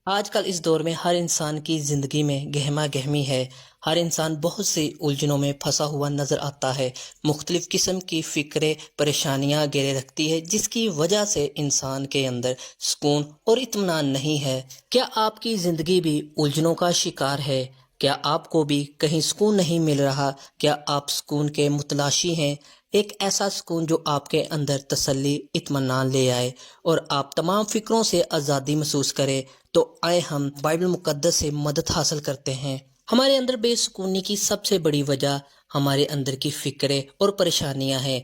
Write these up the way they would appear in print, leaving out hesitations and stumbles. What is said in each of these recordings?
آج کل اس دور میں ہر انسان کی زندگی میں گہما گہمی ہے۔ ہر انسان بہت سی الجھنوں میں پھنسا ہوا نظر آتا ہے۔ مختلف قسم کی فکریں پریشانیاں گھیرے رکھتی ہے، جس کی وجہ سے انسان کے اندر سکون اور اطمینان نہیں ہے۔ کیا آپ کی زندگی بھی الجھنوں کا شکار ہے؟ کیا آپ کو بھی کہیں سکون نہیں مل رہا؟ کیا آپ سکون کے متلاشی ہیں؟ ایک ایسا سکون جو آپ کے اندر تسلی، اطمینان لے آئے اور آپ تمام فکروں سے آزادی محسوس کریں، تو آئے ہم بائبل مقدس سے مدد حاصل کرتے ہیں۔ ہمارے اندر بے سکونی کی سب سے بڑی وجہ ہمارے اندر کی فکریں اور پریشانیاں ہیں۔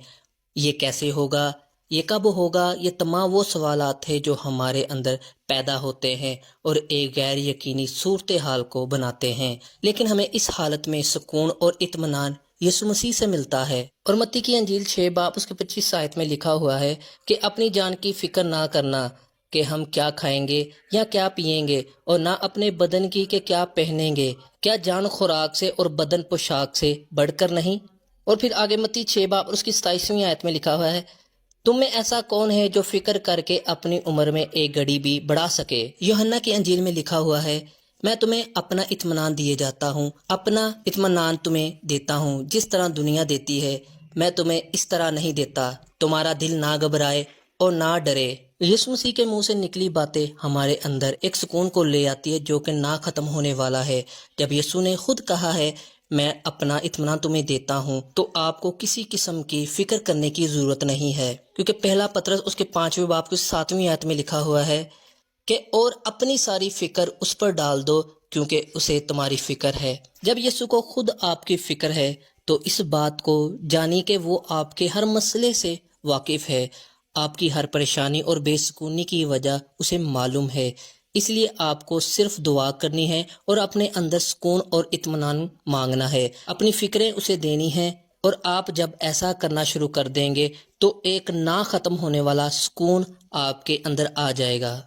یہ کیسے ہوگا؟ یہ کب ہوگا؟ یہ تمام وہ سوالات ہیں جو ہمارے اندر پیدا ہوتے ہیں اور ایک غیر یقینی صورتحال کو بناتے ہیں، لیکن ہمیں اس حالت میں سکون اور اطمینان یسوع مسیح سے ملتا ہے۔ اور متی کی انجیل 6 باب اس کے 25 آیت میں لکھا ہوا ہے کہ اپنی جان کی فکر نہ کرنا کہ ہم کیا کھائیں گے یا کیا پیئیں گے، اور نہ اپنے بدن کی کہ کیا پہنیں گے۔ کیا جان خوراک سے اور بدن پوشاک سے بڑھ کر نہیں؟ اور پھر آگے متی 6 باب اس کی 27ویں آیت میں لکھا ہوا ہے، تم میں ایسا کون ہے جو فکر کر کے اپنی عمر میں ایک گھڑی بھی بڑھا سکے؟ یوحنا کی انجیل میں لکھا ہوا ہے، میں تمہیں اپنا اطمینان دیے جاتا ہوں، اپنا اطمینان تمہیں دیتا ہوں، جس طرح دنیا دیتی ہے میں تمہیں اس طرح نہیں دیتا۔ تمہارا دل نہ گھبرائے اور نہ ڈرے۔ یسوع مسیح کے منہ سے نکلی باتیں ہمارے اندر ایک سکون کو لے آتی ہے جو کہ نہ ختم ہونے والا ہے۔ جب یسوع نے خود کہا ہے میں اپنا اطمینان تمہیں دیتا ہوں، تو آپ کو کسی قسم کی فکر کرنے کی ضرورت نہیں ہے، کیونکہ پہلا پطرس اس کے 5ویں باب کی 7ویں آیت میں لکھا ہوا ہے کہ اور اپنی ساری فکر اس پر ڈال دو کیونکہ اسے تمہاری فکر ہے۔ جب یسوع کو خود آپ کی فکر ہے تو اس بات کو جانی کہ وہ آپ کے ہر مسئلے سے واقف ہے، آپ کی ہر پریشانی اور بے سکونی کی وجہ اسے معلوم ہے۔ اس لیے آپ کو صرف دعا کرنی ہے اور اپنے اندر سکون اور اطمینان مانگنا ہے، اپنی فکریں اسے دینی ہیں، اور آپ جب ایسا کرنا شروع کر دیں گے تو ایک نہ ختم ہونے والا سکون آپ کے اندر آ جائے گا۔